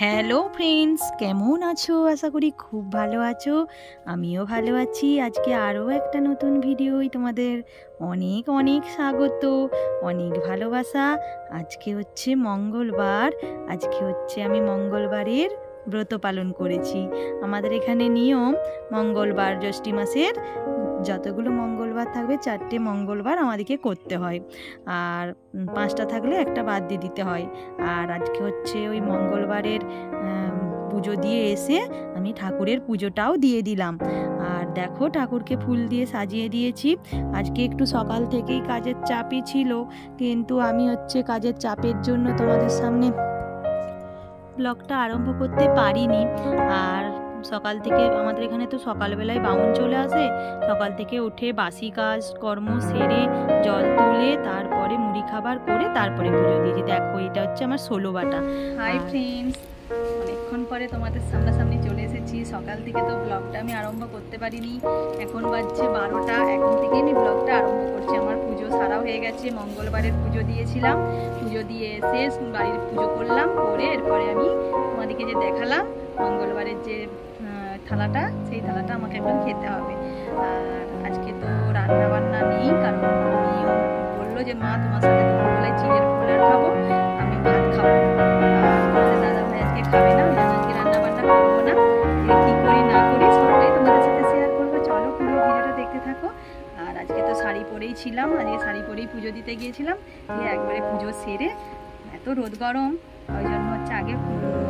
Hello friends, কেমন আছো? আশা করি খুব ভালো আছো। আমিও ভালো আছি। আজকে আরও একটা নতুন ভিডিওই তোমাদের অনেক অনেক স্বাগত, অনেক ভালোবাসা। আজকে হচ্ছে মঙ্গলবার। আমি মঙ্গলবারের ব্রত পালন করেছি। আমাদের এখানে নিয়ম, মঙ্গলবার জ্যৈষ্ঠ মাসের যতগুলো মঙ্গলবার থাকবে 4টে মঙ্গলবার আমাদেরকে করতে হয়, আর 5টা থাকলে একটা বাদ দিয়ে দিতে হয়। আর আজকে হচ্ছে ওই মঙ্গলবারের পুজো দিয়ে এসে আমি ঠাকুরের পুজোটাও দিয়ে দিলাম। আর দেখো, ঠাকুরকে ফুল দিয়ে সাজিয়ে দিয়েছি। আজকে একটু সকাল থেকেই কাজের চাপই ছিল, কিন্তু আমি হচ্ছে কাজের চাপের জন্য তোমাদের সামনে ব্লগটা আরম্ভ করতে পারিনি। আর সকাল থেকে আমাদের এখানে তো সকালবেলায় বামুন চলে আসে। সকাল থেকে উঠে বাসি কাজ কর্ম সেরে জল তুলে তারপরে মুড়ি খাবার করে তারপরে পুজো দিয়েছি। দেখো, এটা হচ্ছে আমার 16 বাটা। হাই ফ্রেন্ডস, অনেকক্ষণ পরে তোমাদের সামনাসামনি চলে এসেছি। সকাল থেকে তো ব্লগটা আমি আরম্ভ করতে পারিনি। এখন বাজছে 12টা, এখন থেকে আমি ব্লগটা আরম্ভ করছি। আমার পুজো সারা হয়ে গেছে। মঙ্গলবারের পুজো দিয়েছিলাম, পুজো দিয়ে এসে বাড়ির পুজো করলাম, করে এরপরে আমি তোমাদেরকে যে দেখালাম মঙ্গলবারের যে থালাটা, সেই থালাটা আমাকে এখন খেতে হবে। আর আজকে তো রান্না বান্না নেই, কারণ উনিও বললো যে মা তোমার সাথে দুপুরবেলায় চিড়ের ফোলার খাবো, আমি ভাত খাবো না। আর দাদা ভাই আজকে খাবে না, আজকে রান্না বান্না করবো না। কি করি না করি সবটাই তোমাদের সাথে শেয়ার করবো। চলো, পুরো ভিডিওটা দেখতে থাকো। আর আজকে তো শাড়ি পরেই ছিলাম, আজকে শাড়ি পরেই পুজো দিতে গিয়েছিলাম। দিয়ে একবারে পুজো সেরে, এত রোদ গরম, ওই জন্য হচ্ছে আগে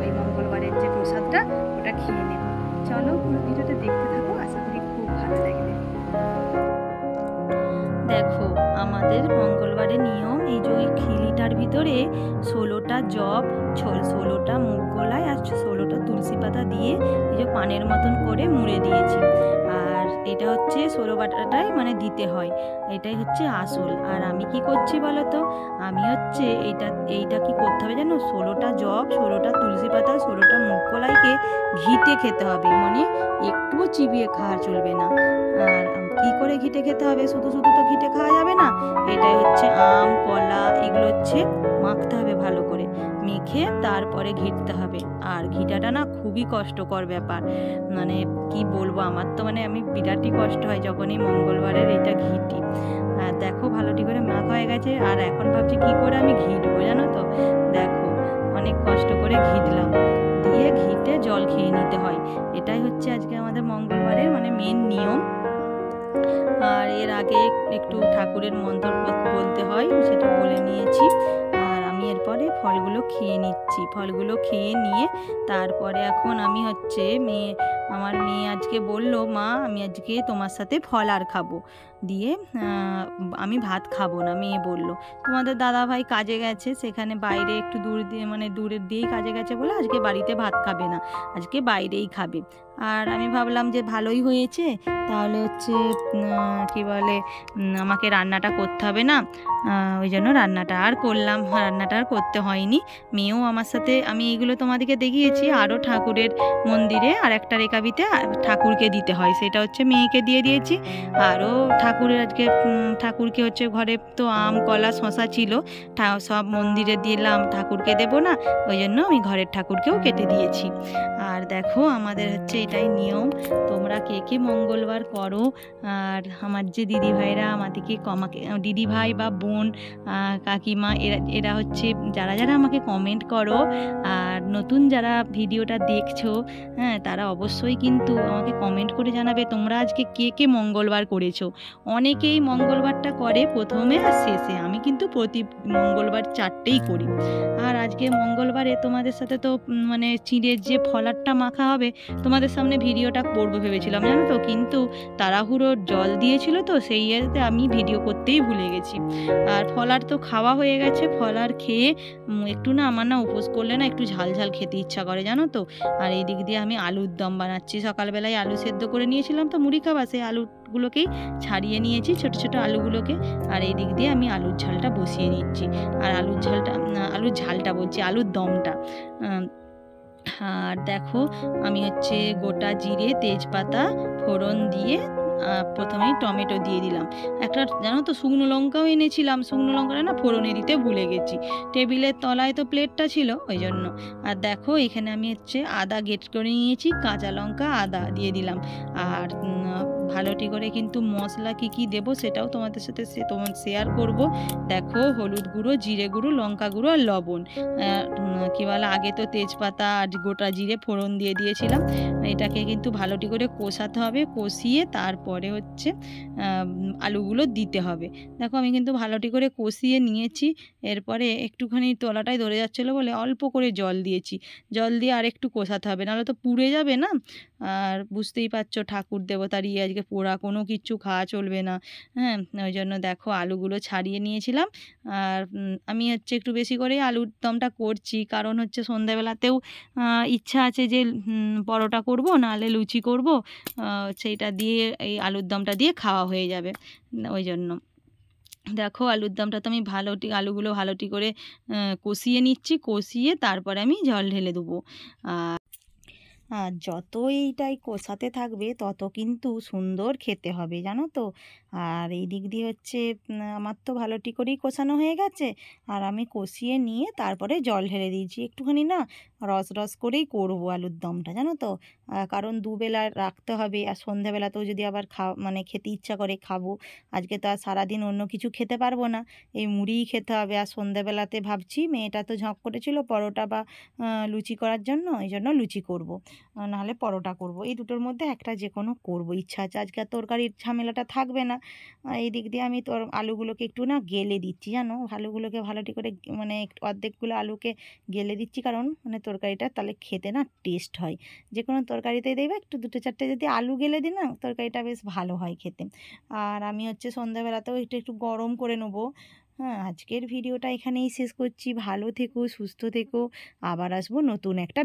ওই মঙ্গলবারের যে প্রসাদটা ওটা খেয়ে নেব। চলো, পুরো ভিডিওটা দেখতে থাকো, আশা করি খুব ভালো লাগবে। দেখো, আমাদের মঙ্গলবারের নিয়ম এই যে ওই খিলিটার ভিতরে 16টা জব, 16টা মুগ কলাই আর 16টা তুলসী পাতা দিয়ে এই যে পানের মতন করে মুড়ে দিয়েছি। আর এটা হচ্ছে 16 বাটাটাই মানে দিতে হয়, এটাই হচ্ছে আসল। আর আমি কি করছি বলো তো, আমি হচ্ছে এইটা কি করতে হবে জানো? 16টা জব, 16টা তুলসী পাতা, 16টা মুগ কলাইকে ঘিটে খেতে হবে, মানে একটুও চিবিয়ে খাওয়া চলবে না। আর কি করে ঘিটে খেতে হবে? শুধু শুধু তো ঘিটে খাওয়া যাবে না। এটাই হচ্ছে আম কলা এগুলো হচ্ছে মাখতে হবে, ভালো করে মেখে তারপরে ঘিটতে হবে। আর ঘিটাটা না খুবই কষ্টকর ব্যাপার, মানে কি বলবো, আমার তো মানে আমি বিরাটই কষ্ট হয় যখনই মঙ্গলবারের এটা ঘিটি। আর দেখো, ভালোটি করে মাখা হয়ে গেছে। আর এখন ভাবছি কি করে আমি ঘিটবো, জানো তো। দেখো, অনেক কষ্ট করে ঘিটলাম, দিয়ে ঘিটে জল খেয়ে নিতে হয়। এটাই হচ্ছে আজকে আমাদের মঙ্গলবারের মানে মেন নিয়ম। আর এর আগে একটু ঠাকুরের মন্ত্র বলতে হয়, সেটা বলে নিয়েছি। আর আমি এরপরে ফলগুলো খেয়ে নিচ্ছি। ফলগুলো খেয়ে নিয়ে তারপরে এখন আমি হচ্ছে আমার মেয়ে আজকে বলল, মা আমি আজকে তোমার সাথে ফল আর খাবো। দিয়ে আমি ভাত খাবো না, মেয়ে বলল। তোমাদের দাদা ভাই কাজে গেছে, সেখানে বাইরে একটু দূর দিয়ে মানে দূরের দিয়েই কাজে গেছে বলে আজকে বাড়িতে ভাত খাবে না, আজকে বাইরেই খাবে। আর আমি ভাবলাম যে ভালোই হয়েছে, তাহলে হচ্ছে কি বলে আমাকে রান্নাটা করতে হবে না। ওই জন্য রান্নাটা আর করতে হয়নি। মেয়েও আমার সাথে, আমি এইগুলো তোমাদেরকে দেখিয়েছি, আরও ঠাকুরের মন্দিরে আর একটা রেকাবিতে ঠাকুরকে দিতে হয়, সেটা হচ্ছে মেয়েকে দিয়ে দিয়েছি। আরও ঠাকুরের আজকে ঠাকুরকে হচ্ছে ঘরে তো আম কলা শশা ছিল, সব মন্দিরে দিলাম, ঠাকুরকে দেবো না, ওই জন্য আমি ঘরের ঠাকুরকেও কেটে দিয়েছি। আর দেখো, আমাদের হচ্ছে এটাই নিয়ম। তোমরা কে কে মঙ্গলবার করো? আর আমার যে দিদিভাইরা আমাদেরকে দিদিভাই বা বোন কাকিমা এরা হচ্ছে যারা যারা আমাকে কমেন্ট করো, আর নতুন যারা ভিডিওটা দেখছো, হ্যাঁ, তারা অবশ্যই কিন্তু আমাকে কমেন্ট করে জানাবে তোমরা আজকে কে কে মঙ্গলবার করেছো। অনেকেই মঙ্গলবারটা করে প্রথমে আর শেষে, আমি কিন্তু প্রতি মঙ্গলবার 4টেই করি। আর আজকে মঙ্গলবারে তোমাদের সাথে তো মানে চিঁড়ের যে ফলারটা মাখা হবে, তোমাদের সামনে ভিডিওটা করবো ভেবেছিলাম, জানো তো, কিন্তু তাড়াহুড়ো জল দিয়েছিল তো সেই ইয়েতে আমি ভিডিও করতেই ভুলে গেছি। আর ফলার তো খাওয়া হয়ে গেছে। ফলার খেয়ে একটু না, আমার না উপোস করলে না একটু ঝাল ঝাল খেতে ইচ্ছা করে, জানো তো। আর এই দিক দিয়ে আমি আলুর দম বানাচ্ছি। সকালবেলায় আলু সেদ্ধ করে নিয়েছিলাম তো মুড়ি খাবার, সেই আলুগুলোকেই ছাড়িয়ে নিয়েছি, ছোট ছোট আলুগুলোকে। আর এই দিক দিয়ে আমি আলুর ঝালটা বসিয়ে নিচ্ছি। আর আলুর ঝালটা বলছি, আলুর দমটা। আর দেখো, আমি হচ্ছে গোটা জিরে তেজপাতা ফোড়ন দিয়ে প্রথমেই টমেটো দিয়ে দিলাম। একটা জানো তো শুকনো লঙ্কাও এনেছিলাম, শুকনো লঙ্কাটা না ফোড়নে দিতে ভুলে গেছি, টেবিলের তলায় তো প্লেটটা ছিল ওই জন্য। আর দেখো এখানে আমি হচ্ছে আদা গেট করে নিয়েছি, কাঁচা লঙ্কা আদা দিয়ে দিলাম। আর ভালোটি করে কিন্তু মশলা কি কি দেবো সেটাও তোমাদের সাথে শেয়ার করব। দেখো হলুদ গুঁড়ো, জিরে গুঁড়ো, লঙ্কা গুঁড়ো আর লবণ। কী বলে, আগে তো তেজপাতা আর গোটা জিরে ফোড়ন দিয়ে দিয়েছিলাম। এটাকে কিন্তু ভালোটি করে কষাতে হবে, কষিয়ে তারপরে হচ্ছে আলুগুলো দিতে হবে। দেখো আমি কিন্তু ভালোটি করে কষিয়ে নিয়েছি। এরপরে একটুখানি তলাটায় ধরে যাচ্ছিলো বলে অল্প করে জল দিয়েছি, জল দিয়ে আর একটু কষাতে হবে, নাহলে তো পুড়ে যাবে না। আর বুঝতেই পারছো ঠাকুর দেবতার আজকে পোড়া কোনো কিচ্ছু খাওয়া চলবে না। হ্যাঁ, ওই জন্য দেখো আলুগুলো ছাড়িয়ে নিয়েছিলাম। আর আমি হচ্ছে একটু বেশি করেই আলুর দমটা করছি, কারণ হচ্ছে সন্ধ্যাবেলাতেও ইচ্ছা আছে যে পরোটা করব নাহলে লুচি করব, সেইটা দিয়ে এই আলুর দমটা দিয়ে খাওয়া হয়ে যাবে ওই জন্য। দেখো আলুর দমটা তো আমি আলুগুলো ভালোটি করে কষিয়ে নিচ্ছি, কষিয়ে তারপরে আমি জল ঢেলে দেবো। আর যত এইটাই কষাতে থাকবে তত কিন্তু সুন্দর খেতে হবে, জানো তো। আর এই দিক দিয়ে হচ্ছে আমার তো ভালোটি করেই কষানো হয়ে গেছে, আর আমি কষিয়ে নিয়ে তারপরে জল ঢেলে দিয়েছি। একটুখানি না রস রস করেই করবো আলুর দমটা, জানো তো। কারণ দুবেলা রাখতে হবে, আর সন্ধ্যাবেলাতেও যদি আবার মানে খেতে ইচ্ছা করে খাবো। আজকে তো আর সারাদিন অন্য কিছু খেতে পারবো না, এই মুড়িই খেতে হবে। আর সন্ধ্যাবেলাতে ভাবছি, মেয়েটা তো ঝঁক করেছিল পরোটা বা লুচি করার জন্য, এই জন্য লুচি করব, নাহলে পরোটা করব। এই দুটোর মধ্যে একটা যে কোনো করবো, ইচ্ছা আছে। আজকে আর তরকারির ঝামেলাটা থাকবে না। এই দিক দিয়ে আমি আলুগুলোকে একটু না গেলে দিচ্ছি, জানো, আলুগুলোকে ভালোটি করে মানে অর্ধেকগুলো আলুকে গেলে দিচ্ছি, কারণ মানে তরকারিটা তাহলে খেতে না টেস্ট হয়। যে কোনো তরকারিতেই দেখবে একটু দুটো চারটে যদি আলু গেলে দিই না, তরকারিটা বেশ ভালো হয় খেতে। আর আমি হচ্ছে সন্ধ্যাবেলাতেও একটু একটু গরম করে নেবো। হ্যাঁ, আজকের ভিডিওটা এখানেই শেষ করছি। ভালো থেকো, সুস্থ থেকো, আবার আসবো নতুন একটা